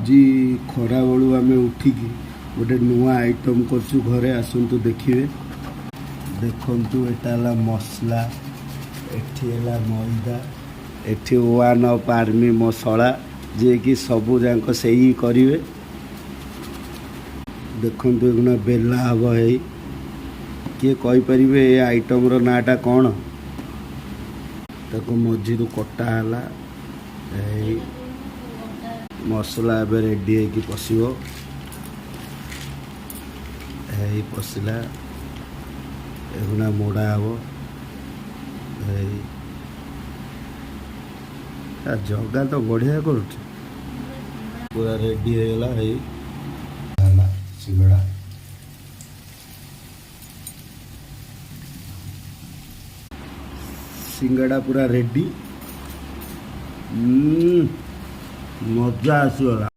आज खरा बेलू आम उठिकी गोटे नुआ आइटम करछु घरे आसतु देखिए देखु एटा मसला एठी मैदा एठी 1 अप आर्मी मसला जे कि सबू जाक से ही करेंगे देखु एगुना बेला हम है किए कहीपर ये आइटम नाटा कौन ताको मझी कटाला मसला एवं रेडी है पशिव पशिला एगुना मोड़ा हम जगह तो बढ़िया कर पूरा रेडी होगा सिंगड़ा सिंगड़ा पूरा रेडी मजा आसगला।